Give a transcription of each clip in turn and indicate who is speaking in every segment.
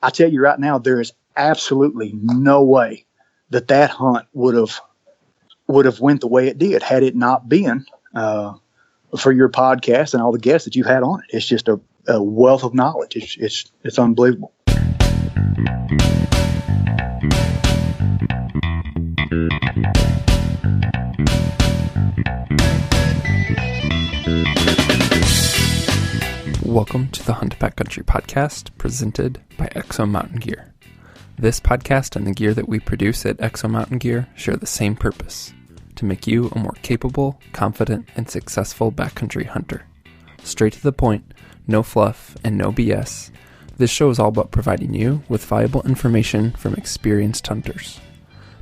Speaker 1: I tell you right now, there is absolutely no way that hunt would have went the way it did had it not been for your podcast and all the guests that you've had on it. It's just a wealth of knowledge. It's unbelievable.
Speaker 2: Welcome to the Hunt Backcountry podcast presented by Exo Mountain Gear. This podcast and the gear that we produce at Exo Mountain Gear share the same purpose: to make you a more capable, confident, and successful backcountry hunter. Straight to the point, no fluff, and no BS, this show is all about providing you with valuable information from experienced hunters.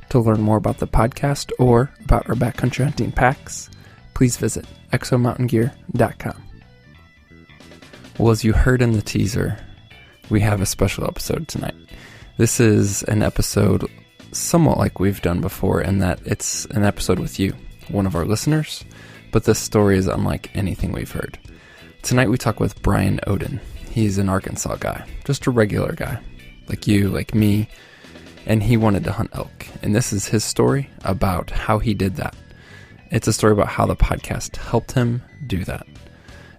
Speaker 2: To learn more about the podcast or about our backcountry hunting packs, please visit exomountaingear.com. Well, as you heard in the teaser, we have a special episode tonight. This is an episode somewhat like we've done before in that it's an episode with you, one of our listeners, but this story is unlike anything we've heard. Tonight we talk with Brian Oden. He's an Arkansas guy, just a regular guy, like you, like me, and he wanted to hunt elk. And this is his story about how he did that. It's a story about how the podcast helped him do that.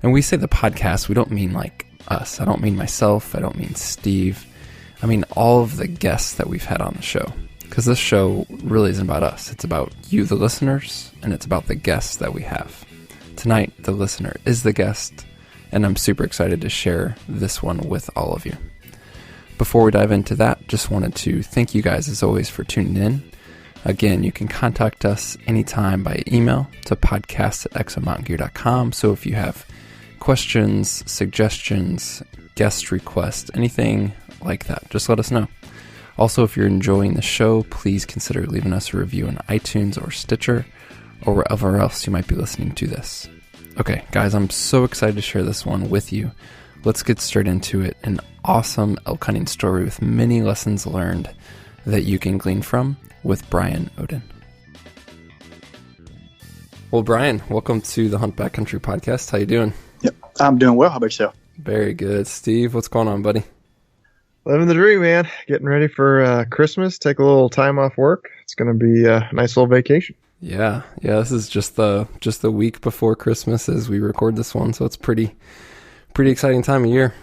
Speaker 2: And we say the podcast, we don't mean like us. I don't mean myself. I don't mean Steve. I mean all of the guests that we've had on the show. Because this show really isn't about us. It's about you, the listeners, and it's about the guests that we have. Tonight, the listener is the guest, and I'm super excited to share this one with all of you. Before we dive into that, just wanted to thank you guys as always for tuning in. Again, you can contact us anytime by email to podcast@exomountaingear.com. So if you have questions, suggestions, guest requests, anything like that, just let us know. Also, if you're enjoying the show, please consider leaving us a review on iTunes or Stitcher or wherever else you might be listening to this. Okay, guys, I'm so excited to share this one with you. Let's get straight into it. An awesome elk hunting story with many lessons learned that you can glean from with Brian Oden. Well, Brian, welcome to the Hunt Backcountry podcast. How you doing?
Speaker 1: Yep, I'm doing well. How about yourself?
Speaker 2: Very good. Steve, what's going on, buddy?
Speaker 3: Living the dream, man. Getting ready for Christmas. Take a little time off work. It's going to be a nice little vacation.
Speaker 2: Yeah. This is just the week before Christmas as we record this one, so it's pretty exciting time of year.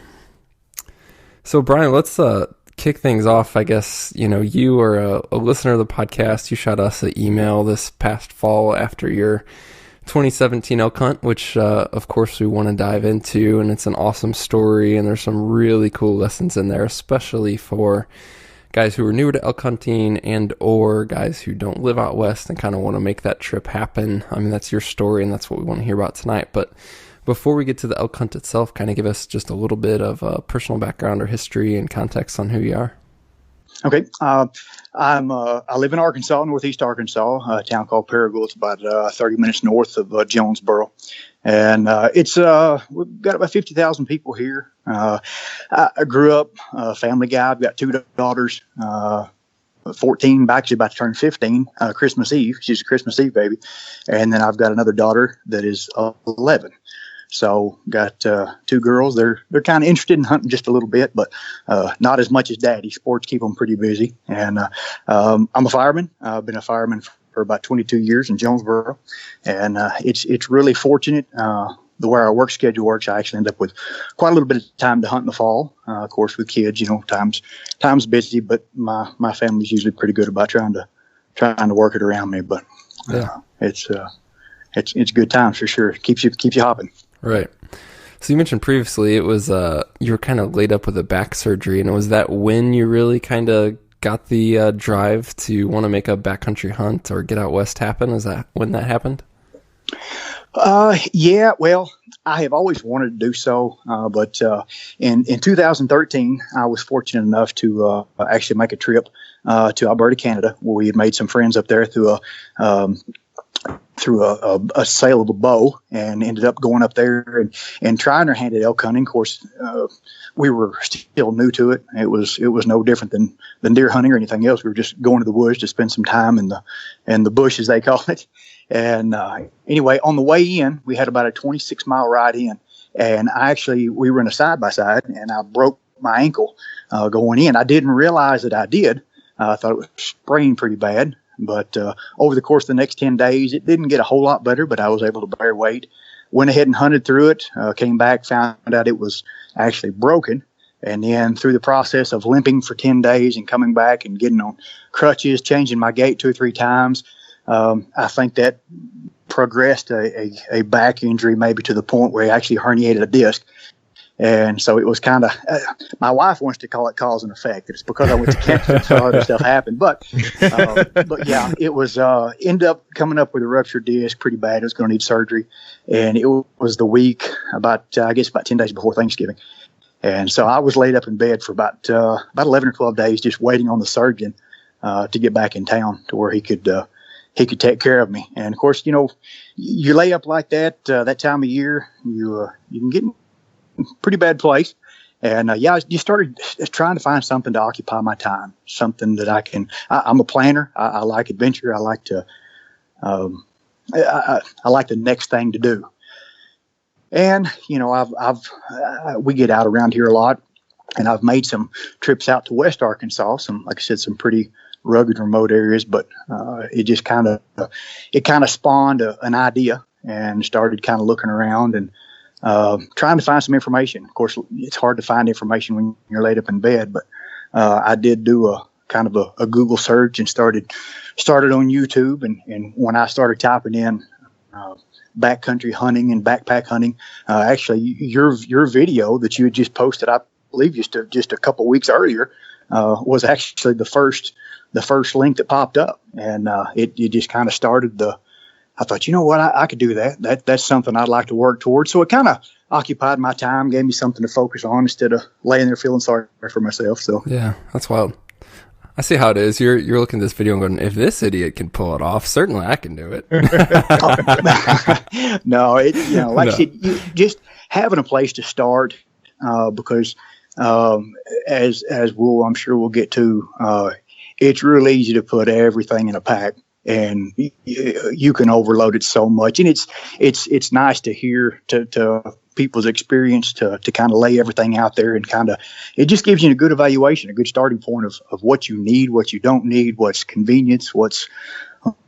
Speaker 2: So, Brian, let's kick things off. I guess you are a listener of the podcast. You shot us an email this past fall after your 2017 elk hunt, which of course we want to dive into, and it's an awesome story, and there's some really cool lessons in there, especially for guys who are newer to elk hunting and or guys who don't live out west and kind of want to make that trip happen. I mean, that's your story, and that's what we want to hear about tonight. But before we get to the elk hunt itself, kind of give us just a little bit of personal background or history and context on who you are.
Speaker 1: Okay. I live in Arkansas, northeast Arkansas, a town called Paragould. It's about 30 minutes north of Jonesboro. And we've got about 50,000 people here. I grew up a family guy. I've got two daughters, 14, actually about to turn 15, Christmas Eve. She's a Christmas Eve baby. And then I've got another daughter that is 11. So got two girls. They're kind of interested in hunting just a little bit, but not as much as Daddy. Sports keep them pretty busy. And I'm a fireman. I've been a fireman for about 22 years in Jonesboro, and it's really fortunate the way our work schedule works. I actually end up with quite a little bit of time to hunt in the fall. Of course, with kids, time's busy, but my family's usually pretty good about trying to work it around me. But it's good times for sure. Keeps you hopping.
Speaker 2: Right. So you mentioned previously it was you were kind of laid up with a back surgery, and was that when you really kind of got the drive to want to make a backcountry hunt or get out west happen? Is that when that happened?
Speaker 1: Yeah. Well, I have always wanted to do so, but in 2013, I was fortunate enough to actually make a trip to Alberta, Canada, where we had made some friends up there through a sale of a bow, and ended up going up there and trying our hand at elk hunting. Of course, we were still new to it. It was no different than deer hunting or anything else. We were just going to the woods to spend some time in the bush, as they call it. And anyway, on the way in, we had about a 26-mile ride in, and we were in a side-by-side, and I broke my ankle going in. I didn't realize that I did. I thought it was sprained pretty bad. But over the course of the next 10 days, it didn't get a whole lot better, but I was able to bear weight. Went ahead and hunted through it, came back, found out it was actually broken. And then through the process of limping for 10 days and coming back and getting on crutches, changing my gait 2 or 3 times, I think that progressed a back injury maybe to the point where he actually herniated a disc. And so it was kind of, my wife wants to call it cause and effect. It's because I went to Kansas, so all this stuff happened. But yeah, it was, ended up coming up with a ruptured disc pretty bad. It was going to need surgery. And it was the week about 10 days before Thanksgiving. And so I was laid up in bed for about 11 or 12 days, just waiting on the surgeon, to get back in town to where he could take care of me. And of course, you lay up like that, that time of year, you can get in a pretty bad place. And I just started trying to find something to occupy my time, something that I'm a planner. I like adventure. I like to, I like the next thing to do. And, we get out around here a lot, and I've made some trips out to West Arkansas, like I said, some pretty rugged, remote areas, but it just kind of spawned an idea and started kind of looking around and trying to find some information. Of course, it's hard to find information when you're laid up in bed, but I did do a kind of a Google search and started on YouTube. And when I started typing in backcountry hunting and backpack hunting, actually your video that you had just posted, I believe just a couple weeks earlier, was actually the first link that popped up. And it just kind of started I thought, I could do that. That's something I'd like to work towards. So it kind of occupied my time, gave me something to focus on instead of laying there feeling sorry for myself. So yeah,
Speaker 2: that's wild. I see how it is. You're looking at this video and going, if this idiot can pull it off, certainly I can do it.
Speaker 1: No, I said, just having a place to start, because as I'm sure we'll get to, it's really easy to put everything in a pack, and you can overload it so much. And it's nice to hear to people's experience to kind of lay everything out there, and it just gives you a good evaluation, a good starting point of what you need, what you don't need, what's convenience, what's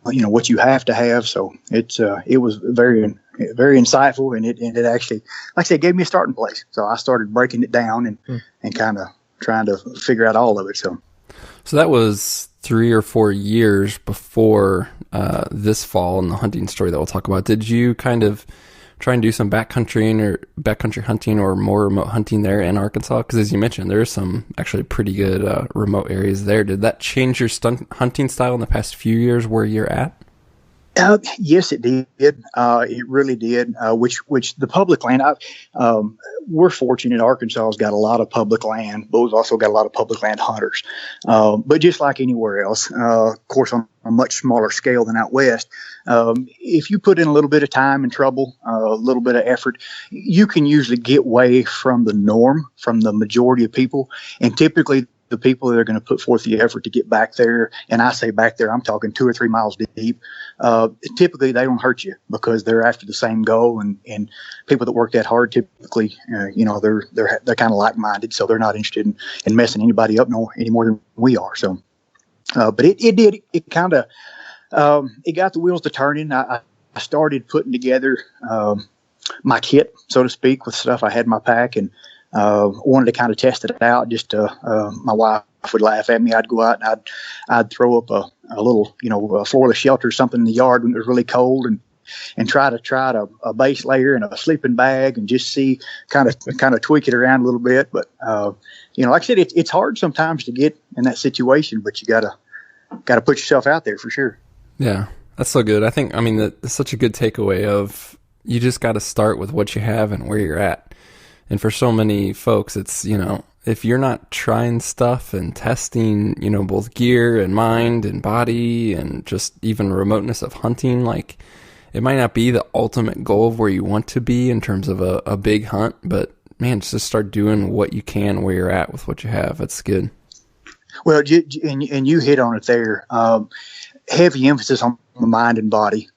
Speaker 1: what you have to have. So it was very, very insightful, and it actually, like I said, gave me a starting place. So I started breaking it down and kind of trying to figure out all of it.
Speaker 2: So that was 3 or 4 years before this fall and the hunting story that we'll talk about. Did you kind of try and do some backcountry hunting or more remote hunting there in Arkansas? Because as you mentioned, there's some actually pretty good remote areas there. Did that change your hunting style in the past few years where you're at?
Speaker 1: Yes, it did. It really did. Which the public land, we're fortunate. Arkansas has got a lot of public land, but we've also got a lot of public land hunters. But just like anywhere else, of course, on a much smaller scale than out west, if you put in a little bit of time and trouble, a little bit of effort, you can usually get away from the norm, from the majority of people. And typically, the people that are going to put forth the effort to get back there, and I say back there, I'm talking 2 or 3 miles deep, typically they don't hurt you because they're after the same goal, and people that work that hard typically, they're kind of like-minded, so they're not interested in messing anybody up any more than we are. So, but it kind of, it got the wheels to turning. I started putting together my kit, so to speak, with stuff I had in my pack, and wanted to kind of test it out. Just my wife would laugh at me. I'd go out and I'd throw up a little, a floorless shelter or something in the yard when it was really cold, and try a base layer and a sleeping bag and just see, kind of tweak it around a little bit. But like I said, it's hard sometimes to get in that situation, but you gotta put yourself out there for sure.
Speaker 2: Yeah, that's so good. That's such a good takeaway of you just got to start with what you have and where you're at. And for so many folks, it's, if you're not trying stuff and testing, both gear and mind and body and just even remoteness of hunting, like it might not be the ultimate goal of where you want to be in terms of a big hunt, but man, just start doing what you can where you're at with what you have. That's good.
Speaker 1: Well, and you hit on it there. Heavy emphasis on the mind and body.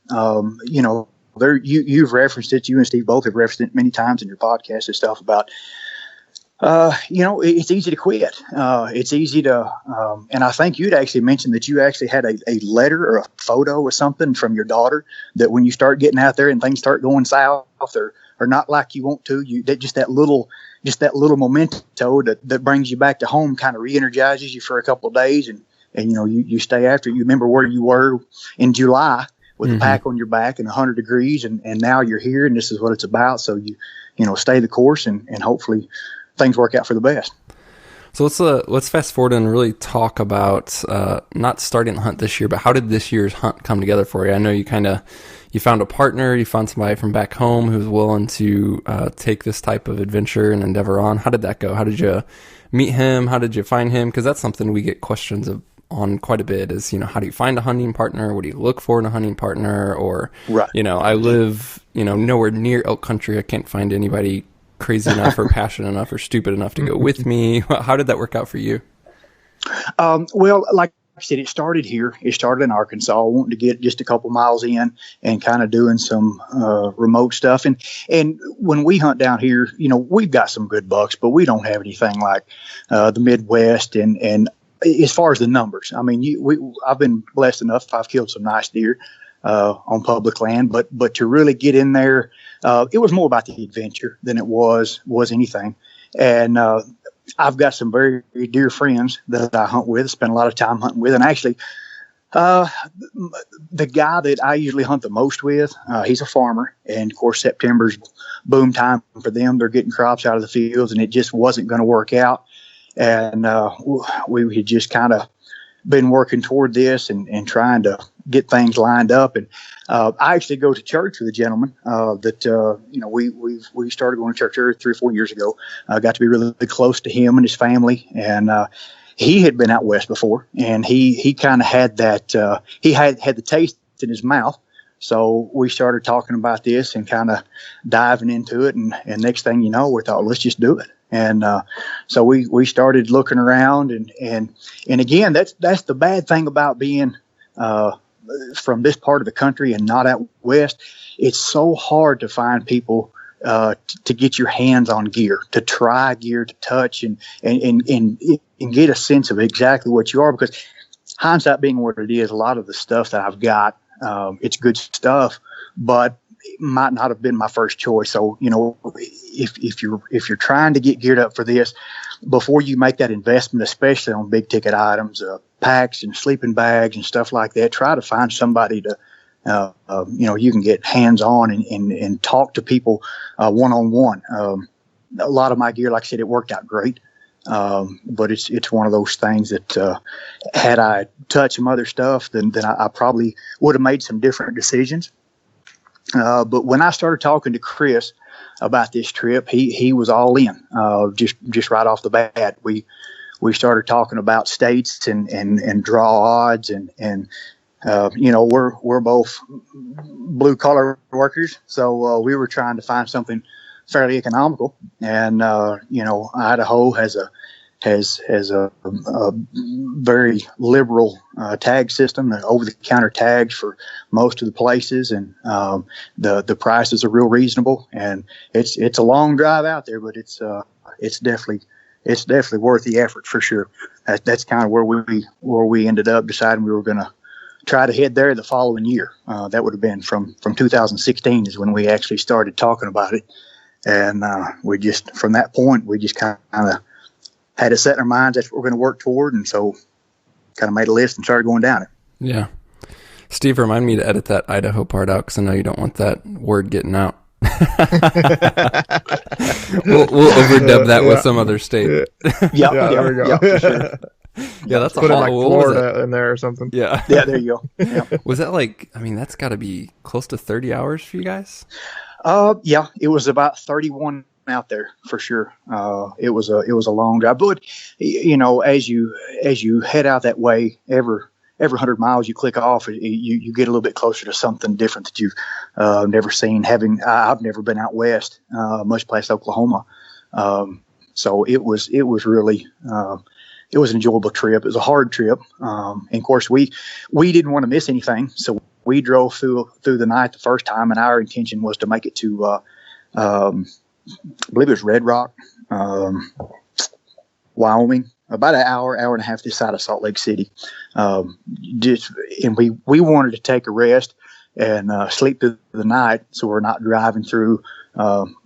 Speaker 1: You've referenced it. You and Steve both have referenced it many times in your podcast and stuff about It's easy to quit. It's easy to, and I think you'd actually mentioned that you actually had a letter or a photo or something from your daughter that when you start getting out there and things start going south or not like you want to, that little memento that brings you back to home kind of re-energizes you for a couple of days, and you stay after. You remember where you were in July with a pack on your back and 100 degrees, and now you're here and this is what it's about. So you stay the course and hopefully things work out for the best.
Speaker 2: So let's fast forward and really talk about not starting the hunt this year, but how did this year's hunt come together for you? I know you found a partner, you found somebody from back home who was willing to take this type of adventure and endeavor on. How did that go? How did you meet him? How did you find him? Because that's something we get questions on quite a bit is, how do you find a hunting partner? What do you look for in a hunting partner? Or,
Speaker 1: right.
Speaker 2: I live, nowhere near elk country. I can't find anybody crazy enough or passionate enough or stupid enough to go with me. How did that work out for you?
Speaker 1: Well, like I said, it started here. It started in Arkansas, wanting to get just a couple miles in and kind of doing some remote stuff. And when we hunt down here, we've got some good bucks, but we don't have anything like the Midwest. And as far as the numbers, I mean, I've been blessed enough. I've killed some nice deer on public land, but to really get in there, it was more about the adventure than it was anything. And I've got some very dear friends that I hunt with, spend a lot of time hunting with. And actually, the guy that I usually hunt the most with, he's a farmer. And of course, September's boom time for them. They're getting crops out of the fields, and it just wasn't going to work out. And we had just kind of been working toward this and trying to get things lined up. And I actually go to church with a gentleman we started going to church 3 or 4 years ago. I got to be really close to him and his family. And he had been out west before, and he kind of had that, he had the taste in his mouth. So we started talking about this and kind of diving into it. And next thing you know, we thought, let's just do it. And so we started looking around, and again, that's the bad thing about being from this part of the country and not out west. It's so hard to find people to get your hands on gear, to try gear, to touch and get a sense of exactly what you are. Because hindsight being what it is, a lot of the stuff that I've got, it's good stuff, but it might not have been my first choice. So, if you're trying to get geared up for this, before you make that investment, especially on big ticket items, packs and sleeping bags and stuff like that, try to find somebody to, you can get hands on and talk to people one-on-one. A lot of my gear, like I said, it worked out great. But it's one of those things that had I touched some other stuff, then I probably would have made some different decisions. But when I started talking to Chris about this trip, he was all in, just right off the bat. We started talking about states and draw odds and we're both blue collar workers. So, we were trying to find something fairly economical. And, Idaho has a very liberal tag system, over-the-counter tags for most of the places, and the prices are real reasonable. And it's a long drive out there, but it's definitely worth the effort for sure. That's kind of where we ended up deciding we were going to try to head there the following year. That would have been from 2016 is when we actually started talking about it. And from that point, we just kind of had it set in our minds that's what we're going to work toward. And so kind of made a list and started going down it.
Speaker 2: Yeah. Steve, remind me to edit that Idaho part out, because I know you don't want that word getting out. we'll overdub that with some other state.
Speaker 1: Yeah, there we go. Yeah, for sure.
Speaker 2: Yeah, that's
Speaker 3: put it like Florida in there or something.
Speaker 2: Yeah.
Speaker 1: Yeah, there you go. Yeah.
Speaker 2: Was that that's got to be close to 30 hours for you guys?
Speaker 1: Yeah, it was about 31 out there for sure. It was a long drive, but as you head out that way, every 100 miles you click off, you get a little bit closer to something different that you've never seen. I've never been out west, much past Oklahoma, so it was really. It was an enjoyable trip. It was a hard trip. And of course, we didn't want to miss anything. So we drove through the night the first time, and our intention was to make it to, I believe it was Red Rock Wyoming, about an hour and a half this side of Salt Lake City. And we wanted to take a rest and sleep through the night, so we're not driving through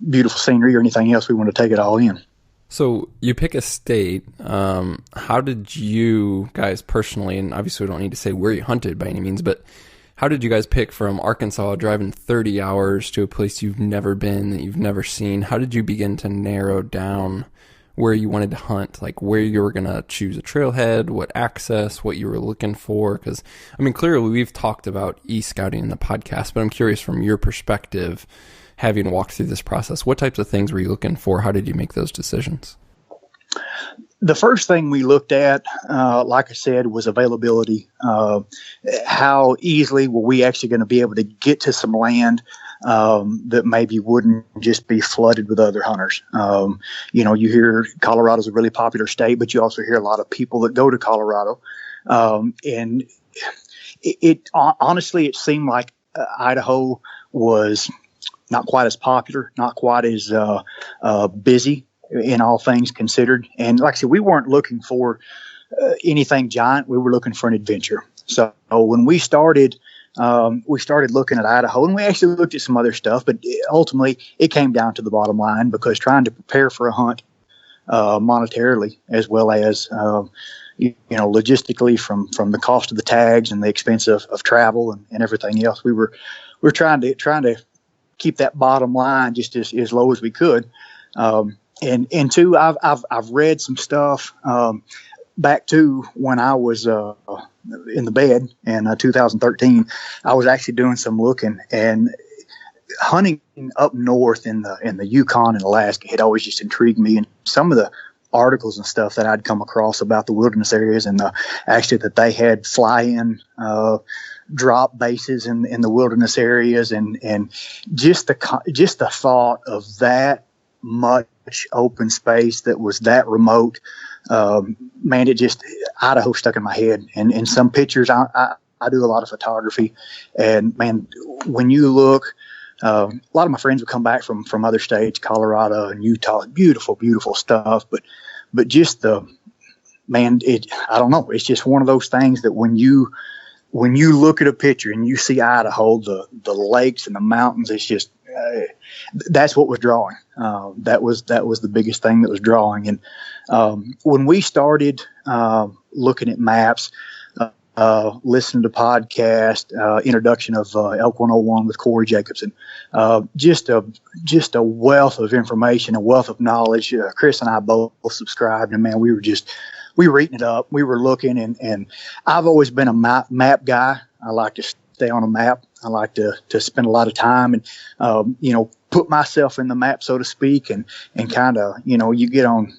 Speaker 1: beautiful scenery or anything else. We want to take it all in.
Speaker 2: So you pick a state. How did you guys personally, and obviously we don't need to say where you hunted by any means, but how did you guys pick from Arkansas, driving 30 hours to a place you've never been, that you've never seen? How did you begin to narrow down where you wanted to hunt, like where you were going to choose a trailhead, what access, what you were looking for? Because, I mean, clearly we've talked about e-scouting in the podcast, but I'm curious from your perspective, having walked through this process, what types of things were you looking for? How did you make those decisions?
Speaker 1: The first thing we looked at, like I said, was availability. How easily were we actually going to be able to get to some land that maybe wouldn't just be flooded with other hunters? You hear Colorado's a really popular state, but you also hear a lot of people that go to Colorado. And it honestly, it seemed like Idaho was not quite as popular, not quite as busy in all things considered. And like I said, we weren't looking for anything giant. We were looking for an adventure. So when we started looking at Idaho, and we actually looked at some other stuff, but ultimately it came down to the bottom line, because trying to prepare for a hunt monetarily, as well as logistically from the cost of the tags and the expense of travel and everything else, we're trying to keep that bottom line just as low as we could. And two, I've read some stuff back to when I was in the bed in 2013. I was actually doing some looking, and hunting up north in the Yukon and Alaska had always just intrigued me. And some of the articles and stuff that I'd come across about the wilderness areas, and actually that they had fly-in drop bases in the wilderness areas, and just the thought of that much open space that was that remote, man, Idaho stuck in my head. And in some pictures, I do a lot of photography, and man, when you look, a lot of my friends would come back from other states, Colorado and Utah, beautiful stuff, but just I don't know, it's just one of those things that when you look at a picture and you see Idaho, the lakes and the mountains, it's just that's what was drawing. That was the biggest thing that was drawing. And when we started looking at maps, listening to podcast, introduction of Elk 101 with Corey Jacobson, just a wealth of information, a wealth of knowledge. Chris and I both subscribed, and man, we were eating it up. We were looking, and I've always been a map guy. I like to stay on a map. I like to spend a lot of time and, put myself in the map, so to speak, and kind of, you get on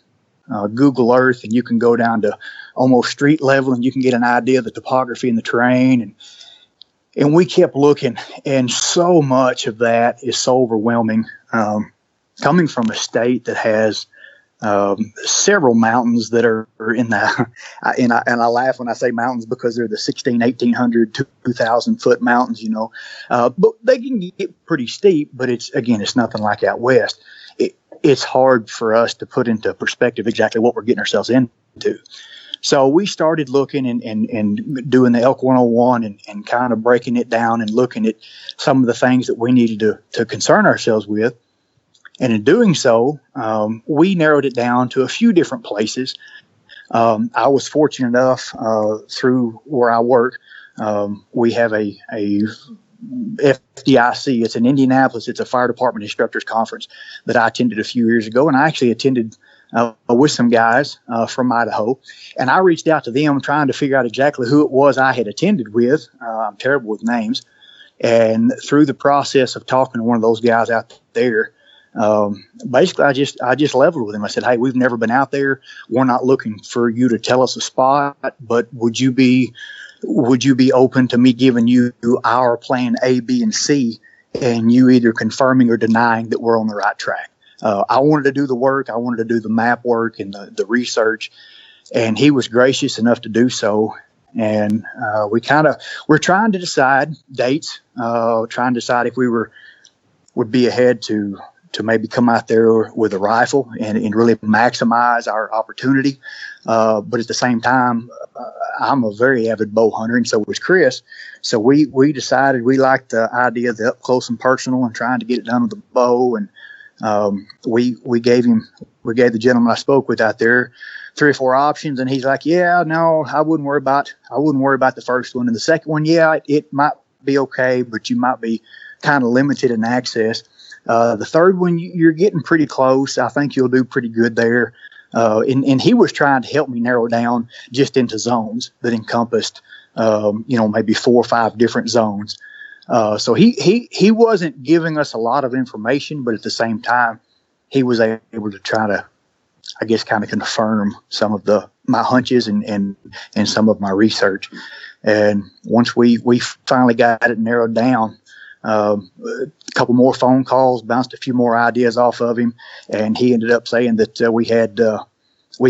Speaker 1: Google Earth and you can go down to almost street level and you can get an idea of the topography and the terrain. And we kept looking, and so much of that is so overwhelming. Coming from a state that has several mountains that are in the, and I laugh when I say mountains because they're the 1,800, 2,000 foot mountains, but they can get pretty steep, but it's nothing like out west. It's hard for us to put into perspective exactly what we're getting ourselves into. So we started looking and doing the Elk 101 and kind of breaking it down and looking at some of the things that we needed to concern ourselves with. And in doing so, we narrowed it down to a few different places. I was fortunate enough through where I work, we have a FDIC. It's in Indianapolis. It's a fire department instructors conference that I attended a few years ago, and I actually attended with some guys from Idaho. And I reached out to them trying to figure out exactly who it was I had attended with. I'm terrible with names. And through the process of talking to one of those guys out there, basically I just leveled with him. I said, "Hey, we've never been out there. We're not looking for you to tell us a spot, but would you be open to me giving you our plan A, B, and C, and you either confirming or denying that we're on the right track?" I wanted to do the work. I wanted to do the map work and the research, and he was gracious enough to do so. And we're trying to decide dates, trying to decide if we would be ahead to maybe come out there with a rifle and really maximize our opportunity. But at the same time, I'm a very avid bow hunter, and so was Chris. So we decided we liked the idea of the up close and personal and trying to get it done with the bow. And we gave the gentleman I spoke with out there 3 or 4 options, and he's like, yeah, no, I wouldn't worry about the first one. And the second one, yeah, it might be okay, but you might be kind of limited in access. The third one, you're getting pretty close. I think you'll do pretty good there. And he was trying to help me narrow down just into zones that encompassed, maybe 4 or 5 different zones. So he wasn't giving us a lot of information, but at the same time, he was able to try to, I guess, kind of confirm some of my hunches and some of my research. And once we finally got it narrowed down, a couple more phone calls, bounced a few more ideas off of him, and he ended up saying that we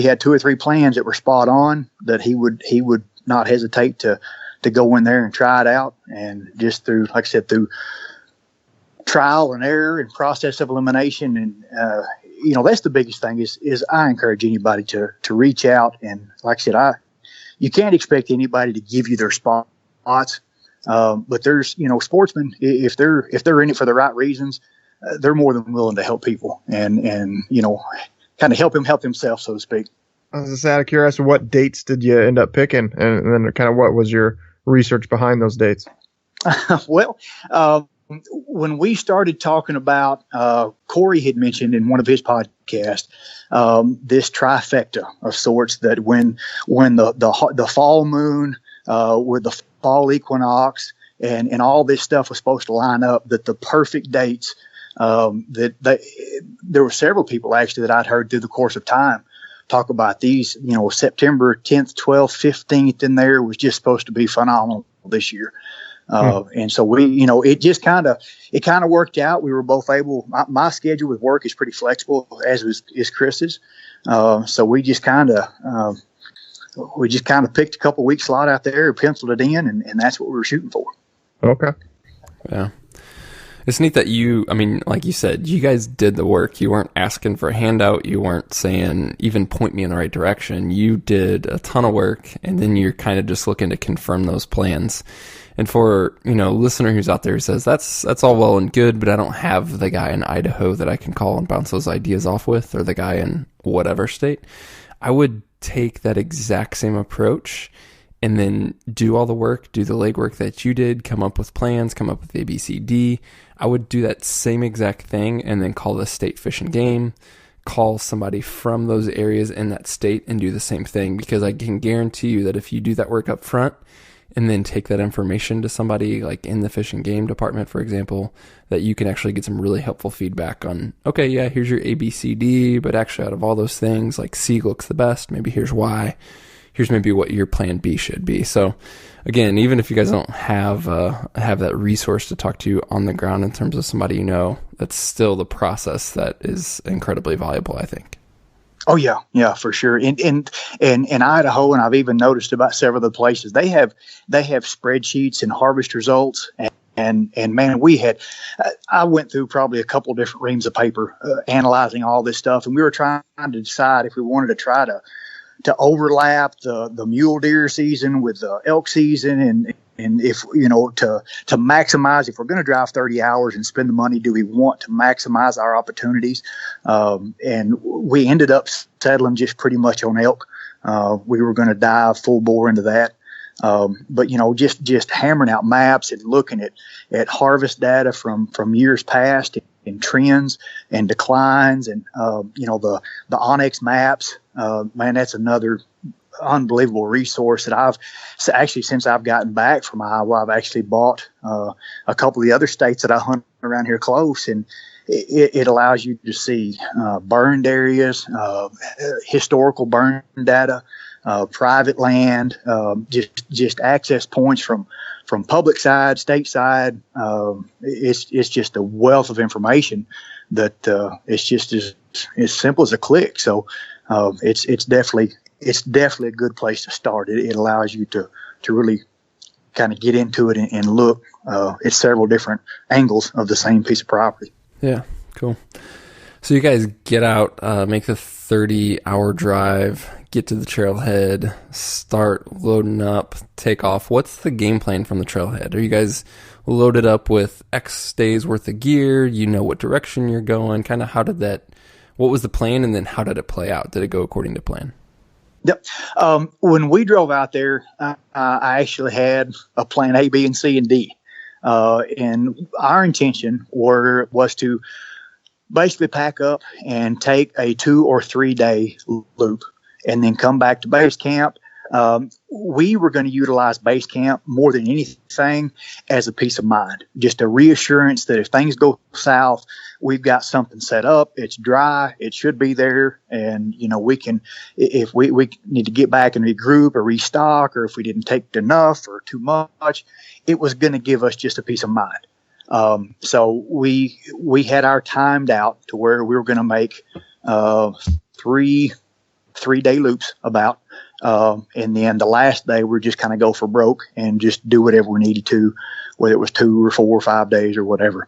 Speaker 1: had 2 or 3 plans that were spot on, that he would not hesitate to go in there and try it out. And just through, like I said, through trial and error and process of elimination, and that's the biggest thing is I encourage anybody to reach out. And like I said, you can't expect anybody to give you their spots. But there's, sportsmen, if they're in it for the right reasons, they're more than willing to help people and kind of help themselves, so to speak.
Speaker 3: I was just out of curiosity, what dates did you end up picking? And then kind of what was your research behind those dates?
Speaker 1: Well, when we started talking about, Corey had mentioned in one of his podcasts, this trifecta of sorts, that when the fall moon, with the fall equinox and all this stuff was supposed to line up, that the perfect dates, there were several people actually that I'd heard through the course of time talk about these, September 10th, 12th, 15th in there was just supposed to be phenomenal this year. And so it just kind of worked out. We were both able, my schedule with work is pretty flexible, as is Chris's. So we just kind of picked a couple weeks slot out there, penciled it in, and that's what we were shooting for.
Speaker 3: Okay.
Speaker 2: Yeah. It's neat that like you said, you guys did the work. You weren't asking for a handout. You weren't saying, even point me in the right direction. You did a ton of work, and then you're kind of just looking to confirm those plans. And for, listener who's out there who says, that's all well and good, but I don't have the guy in Idaho that I can call and bounce those ideas off with, or the guy in whatever state, I would take that exact same approach and then do all the work, do the legwork that you did, come up with plans, come up with ABCD. I would do that same exact thing and then call the state fish and game, call somebody from those areas in that state and do the same thing, because I can guarantee you that if you do that work up front and then take that information to somebody like in the fish and game department, for example, that you can actually get some really helpful feedback on, okay, yeah, here's your ABCD, but actually out of all those things, like C looks the best, maybe here's why. Here's maybe what your plan B should be. So again, even if you guys don't have that resource to talk to on the ground in terms of somebody that's still the process that is incredibly valuable, I think.
Speaker 1: Oh yeah, for sure. In Idaho, and I've even noticed about several of the places, they have spreadsheets and harvest results. And man, I went through probably a couple of different reams of paper analyzing all this stuff, and we were trying to decide if we wanted to try to overlap the mule deer season with the elk season, and if to maximize, if we're going to drive 30 hours and spend the money, do we want to maximize our opportunities? And we ended up settling just pretty much on elk. We were going to dive full bore into that. But just hammering out maps and looking at harvest data from years past and trends and declines, and the Onyx maps, man, that's another unbelievable resource that I've actually, since I've gotten back from Iowa, I've actually bought a couple of the other states that I hunt around here close, and it allows you to see burned areas, historical burn data, private land, just access points from public side, state side. It's just a wealth of information that it's just as simple as a click. So it's definitely a good place to start. It allows you to really kind of get into it and look at several different angles of the same piece of property.
Speaker 2: Yeah, Cool. So you guys get out, make the 30-hour drive, get to the trailhead, start loading up, take off. What's the game plan from the trailhead? Are you guys loaded up with X days worth of gear? You know what direction you're going? Kind of what was the plan, and then how did it play out? Did it go according to plan?
Speaker 1: Yep. When we drove out there, I actually had a plan A, B, and C, and D. And our intention was to basically pack up and take a 2 or 3 day loop and then come back to base camp. We were going to utilize base camp more than anything as a peace of mind, just a reassurance that if things go south, we've got something set up. It's dry. It should be there. And, we can, if we need to get back and regroup or restock, or if we didn't take enough or too much, it was going to give us just a peace of mind. So we had our timed out to where we were going to make 3 day loops about. And then the last day we're just kind of go for broke and just do whatever we needed to, whether it was 2 or 4 or 5 days or whatever.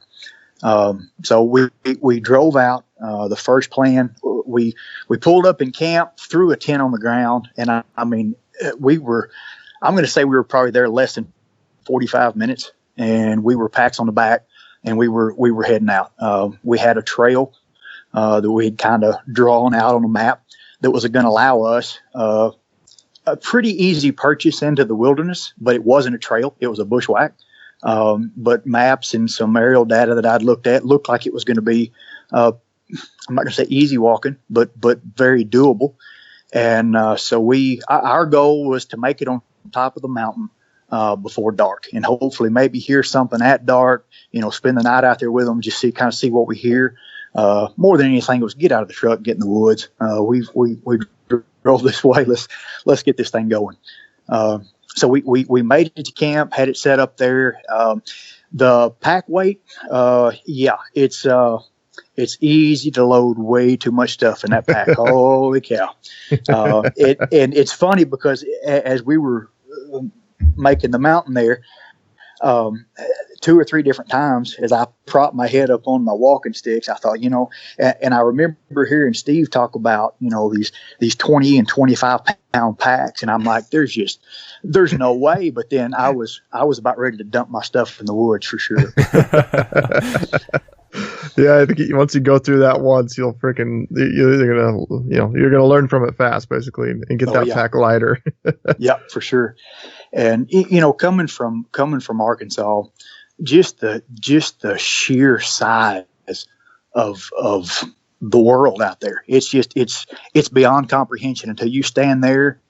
Speaker 1: So we drove out. The first plan, we pulled up in camp, threw a tent on the ground, and I'm going to say we were probably there less than 45 minutes, and we were packs on the back, and we were heading out. We had a trail that we had kind of drawn out on a map that was going to allow us a pretty easy purchase into the wilderness, but it wasn't a trail. It was a bushwhack. But maps and some aerial data that I'd looked at looked like it was going to be, I'm not going to say easy walking, but very doable. And so our goal was to make it on top of the mountain before dark, and hopefully maybe hear something at dark, spend the night out there with them, just see what we hear. More than anything, it was get out of the truck, get in the woods. We drove this way. Let's get this thing going. So we made it to camp, had it set up there. The pack weight, it's easy to load way too much stuff in that pack. Holy cow! And it's funny because as we were making the mountain there, 2 or 3 different times as I propped my head up on my walking sticks, I thought, and I remember hearing Steve talk about, these 20 and 25 pound packs. And I'm like, there's no way. But then I was about ready to dump my stuff in the woods for sure.
Speaker 3: Yeah, I think once you go through that once, you're gonna learn from it fast, basically, and get that pack lighter.
Speaker 1: Yeah, for sure. And coming from Arkansas, just the sheer size of the world out there, it's beyond comprehension until you stand there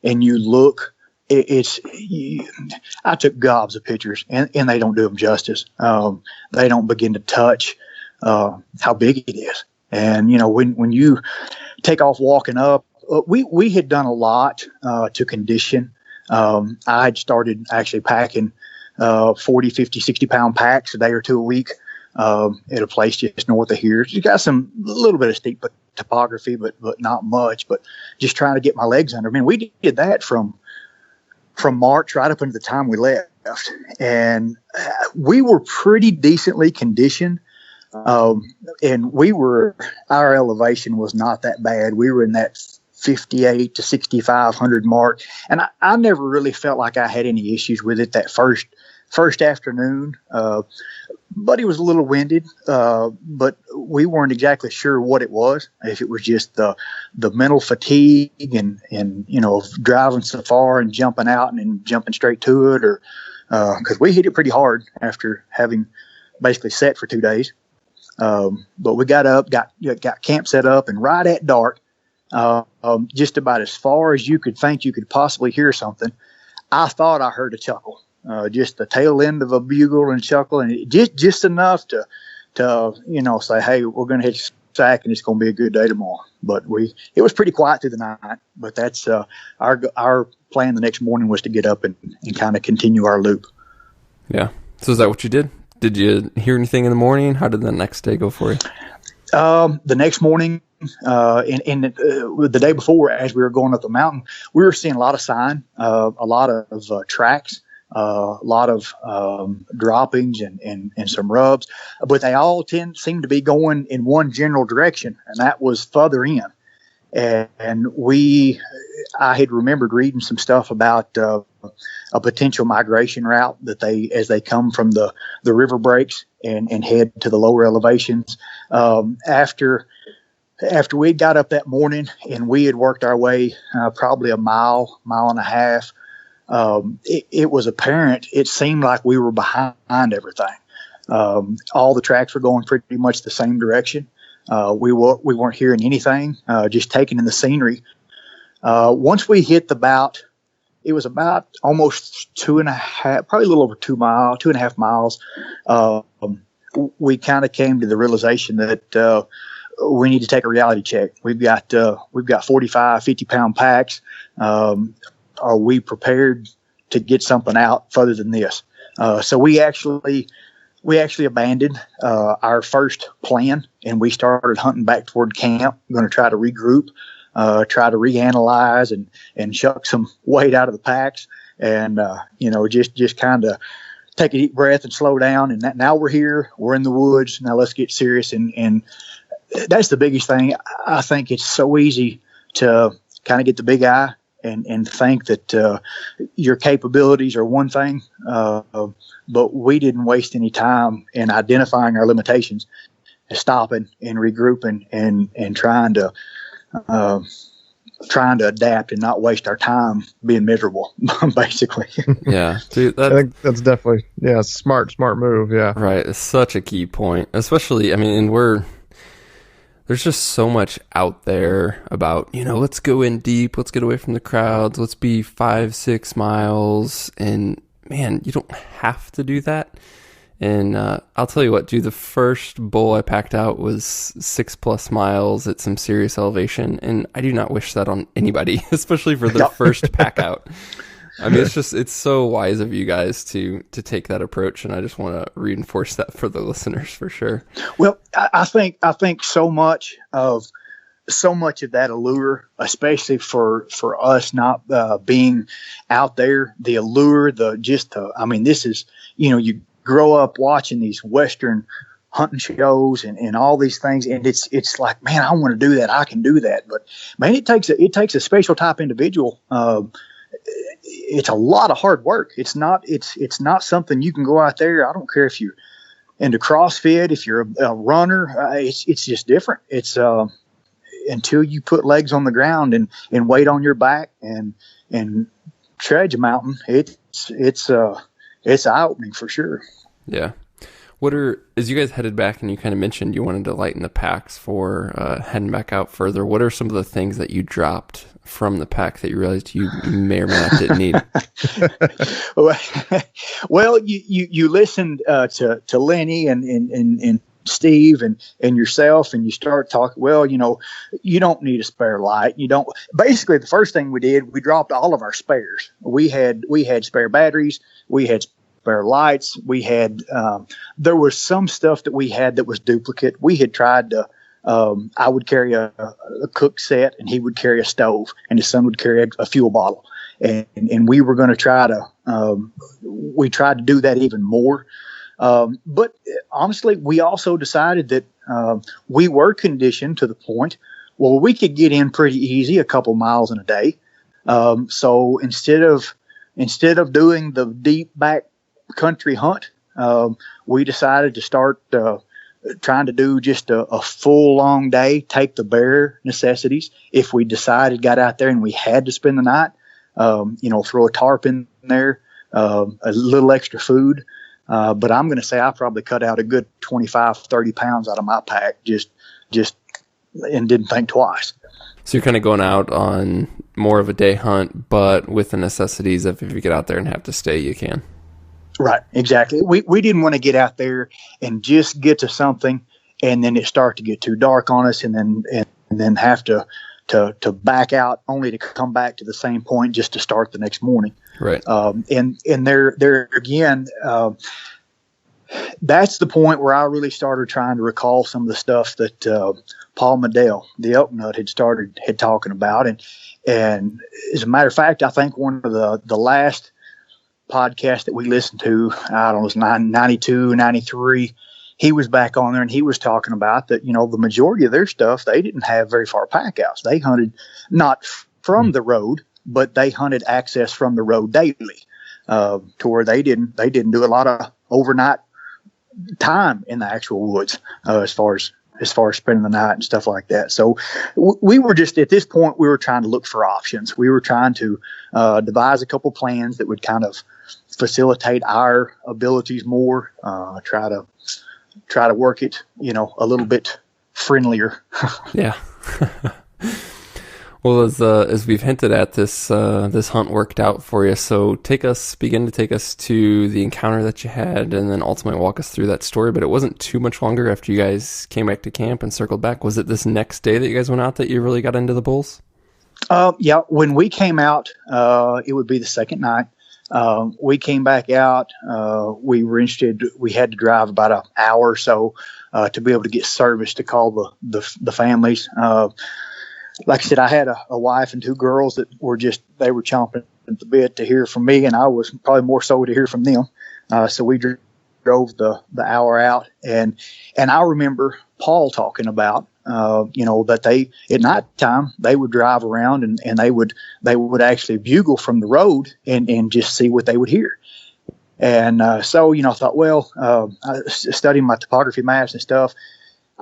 Speaker 1: and you look. I took gobs of pictures, and they don't do them justice. They don't begin to touch how big it is. And when you take off walking up, we had done a lot to condition. I had started actually packing 40, 50, 60 pound packs a day or 2 a week at a place just north of here. You got a little bit of steep topography, but not much. But just trying to get my legs under. I mean, we did that from March right up into the time we left, and we were pretty decently conditioned. And our elevation was not that bad. We were in that 58 to 6,500 mark. And I never really felt like I had any issues with it that first afternoon. But it was a little winded, but we weren't exactly sure what it was. If it was just the mental fatigue and driving so far and jumping out and then jumping straight to it, or because we hit it pretty hard after having basically sat for 2 days. But we got up, got camp set up, and right at dark, just about as far as you could think you could possibly hear something, I thought I heard a chuckle. Just the tail end of a bugle and chuckle, and just enough to say, hey, we're going to hit sack and it's going to be a good day tomorrow. But it was pretty quiet through the night. But that's our plan the next morning was to get up and kind of continue our loop. Yeah.
Speaker 2: So is that what you did? Did you hear anything in the morning? How did the next day go for you?
Speaker 1: The next morning, the day before, as we were going up the mountain, we were seeing a lot of sign, a lot of tracks. a lot of droppings and some rubs, but they all seem to be going in one general direction, and that was further in. And I had remembered reading some stuff about a potential migration route that as they come from the river breaks and head to the lower elevations. After we got up that morning and we had worked our way probably a mile and a half, it was apparent. It seemed like we were behind everything. All the tracks were going pretty much the same direction. We weren't hearing anything, just taking in the scenery. Once we hit it was about almost 2.5, probably a little over 2.5 miles. We kind of came to the realization that we need to take a reality check. We've got 45, 50-pound packs. Are we prepared to get something out further than this? So we actually abandoned our first plan, and we started hunting back toward camp. We're going to try to regroup, try to reanalyze and shuck some weight out of the packs, and just kind of take a deep breath and slow down. And now we're here. We're in the woods. Now let's get serious. And that's the biggest thing. I think it's so easy to kind of get the big eye and think that your capabilities are one thing, but we didn't waste any time in identifying our limitations, stopping and regrouping and trying to adapt and not waste our time being miserable, basically.
Speaker 2: Yeah, dude,
Speaker 3: I think that's definitely smart move. Yeah,
Speaker 2: right. It's such a key point, especially. I mean, there's just so much out there about, let's go in deep, let's get away from the crowds, let's be 5-6 miles. And man, you don't have to do that. And I'll tell you what, dude, the first bull I packed out was 6+ miles at some serious elevation. And I do not wish that on anybody, especially for the first pack out. I mean, it's so wise of you guys to take that approach, and I just want to reinforce that for the listeners for sure.
Speaker 1: Well, I think so much of that allure, especially for us not being out there, the allure, this is, you grow up watching these Western hunting shows and all these things, and it's like, man, I want to do that. I can do that, but man, it takes a special type individual. It's a lot of hard work. It's not something you can go out there. I don't care if you're into CrossFit, if you're a runner, it's just different. It's until you put legs on the ground and weight on your back and trudge a mountain, it's eye-opening for sure.
Speaker 2: Yeah. As you guys headed back, and you kind of mentioned you wanted to lighten the packs for heading back out further, what are some of the things that you dropped from the pack that you realized you may or may not didn't need?
Speaker 1: Well, you listened to Lenny and Steve and yourself, and you start talking, well, you don't need a spare light. You don't. Basically, the first thing we did, we dropped all of our spares. We had spare batteries. We had spare lights. We had, there was some stuff that we had that was duplicate. We had tried to, I would carry a cook set, and he would carry a stove, and his son would carry a fuel bottle. And we were going to try to, we tried to do that even more. But honestly, we also decided that, we were conditioned to the point, well, we could get in pretty easy, a couple miles in a day. So instead of doing the deep back country hunt, we decided to start trying to do just a full long day, take the bare necessities. If we got out there and we had to spend the night, throw a tarp in there, a little extra food. But I'm going to say I probably cut out a good 25, 30 pounds out of my pack just and didn't think twice.
Speaker 2: So you're kind of going out on more of a day hunt, but with the necessities of if you get out there and have to stay, you can.
Speaker 1: Right, exactly. We didn't want to get out there and just get to something and then it start to get too dark on us and then have to back out only to come back to the same point just to start the next morning.
Speaker 2: Right.
Speaker 1: And there again, that's the point where I really started trying to recall some of the stuff that Paul Medell, the elk nut, had talking about. And as a matter of fact, I think one of the last podcast that we listened to, I don't know, it was 92, 93. He was back on there and he was talking about that, the majority of their stuff, they didn't have very far pack outs. They hunted not from the road, but they hunted access from the road daily, to where they didn't do a lot of overnight time in the actual woods, as far as spending the night and stuff like that. So we were just, at this point, we were trying to look for options. We were trying to devise a couple plans that would kind of facilitate our abilities more, try to work it, a little bit friendlier.
Speaker 2: Yeah. Well, as we've hinted at, this hunt worked out for you. So begin to take us to the encounter that you had, and then ultimately walk us through that story. But it wasn't too much longer after you guys came back to camp and circled back. Was it this next day that you guys went out that you really got into the bulls?
Speaker 1: Yeah. When we came out, it would be the second night. We came back out. We were interested. We had to drive about an hour or so to be able to get service to call the families. Like I said, I had a wife and two girls that they were chomping at the bit to hear from me, and I was probably more so to hear from them. So we drove the hour out, and I remember Paul talking about, that they, at nighttime, they would drive around and they would actually bugle from the road and just see what they would hear. And so, I thought, well, studying my topography maps and stuff,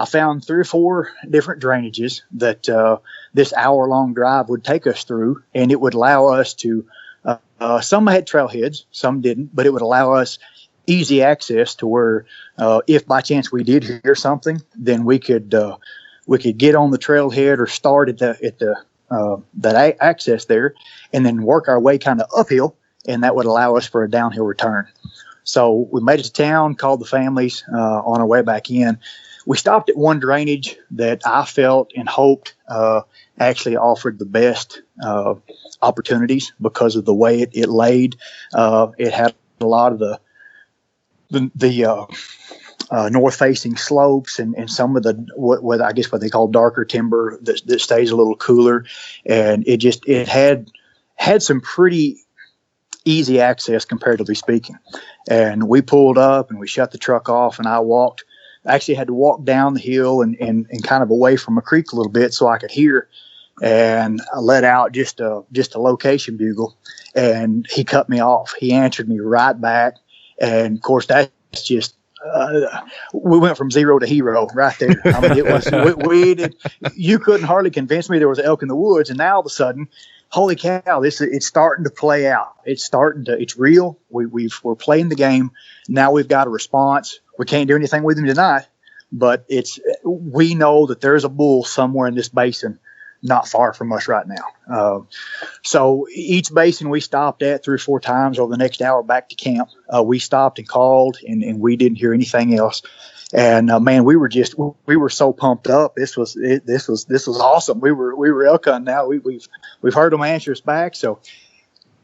Speaker 1: I found 3 or 4 different drainages that this hour-long drive would take us through, and it would allow us to, some had trailheads, some didn't, but it would allow us easy access to where if by chance we did hear something, then we could get on the trailhead or start at that access there, and then work our way kind of uphill, and that would allow us for a downhill return. So we made it to town, called the families on our way back in. We stopped at one drainage that I felt and hoped actually offered the best opportunities because of the way it laid. It had a lot of the north-facing slopes and some of the what I guess what they call darker timber that stays a little cooler, and it had some pretty easy access comparatively speaking. And we pulled up and we shut the truck off, and I actually had to walk down the hill and kind of away from a creek a little bit so I could hear. And I let out just a location bugle, and he cut me off. He answered me right back. And of course, that's just, we went from zero to hero right there. I mean, it was, you couldn't hardly convince me there was an elk in the woods. And now all of a sudden, holy cow, it's starting to play out. It's real. We're playing the game. Now we've got a response. We can't do anything with him tonight, but we know that there's a bull somewhere in this basin not far from us right now. So each basin we stopped at 3 or 4 times over the next hour back to camp, we stopped and called, and we didn't hear anything else. And man, we were so pumped up. This was awesome. We were elk hunting now. We've heard them answer us back. So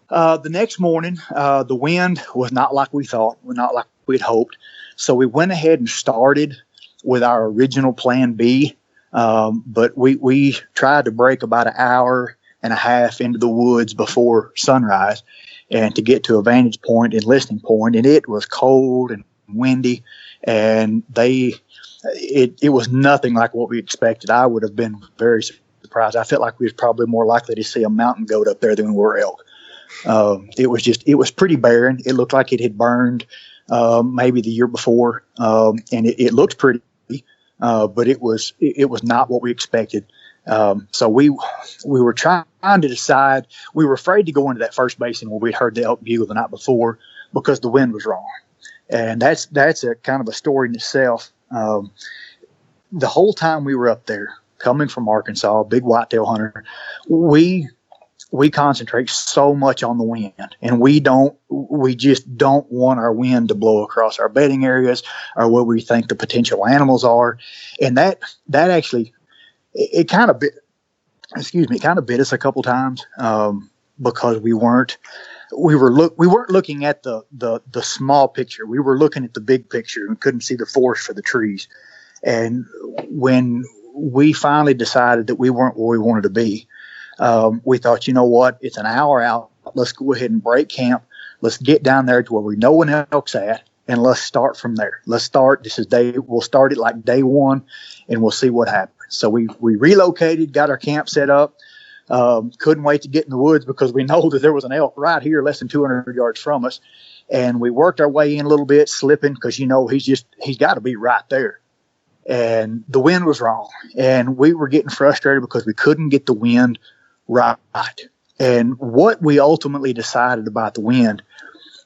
Speaker 1: the next morning, the wind was not like we thought, not like we'd hoped. So we went ahead and started with our original plan B. But we tried to break about an hour and a half into the woods before sunrise, and to get to a vantage point and listening point. And it was cold and windy, and it was nothing like what we expected. I would have been very surprised. I felt like we was probably more likely to see a mountain goat up there than we were elk. It was pretty barren. It looked like it had burned maybe the year before, and it looked pretty. But it was not what we expected. So we were trying to decide. We were afraid to go into that first basin where we'd heard the elk bugle the night before because the wind was wrong. And that's a kind of a story in itself. The whole time we were up there, coming from Arkansas, big whitetail hunter, we concentrate so much on the wind, and we just don't want our wind to blow across our bedding areas or where we think the potential animals are. And that actually, it kind of bit us a couple times, because we weren't looking at the small picture. We were looking at the big picture and couldn't see the forest for the trees. And when we finally decided that we weren't where we wanted to be, we thought, you know what, it's an hour out let's go ahead and break camp. Let's get down there to where we know an elk's at, and let's start from there. Let's start. We'll start it like day one, and we'll see what happens. So we relocated, got our camp set up. Couldn't wait to get in the woods because we know that there was an elk right here, less than 200 yards from us. And we worked our way in a little bit, slipping because, he's got to be right there. And the wind was wrong. And we were getting frustrated because we couldn't get the wind right. And what we ultimately decided about the wind,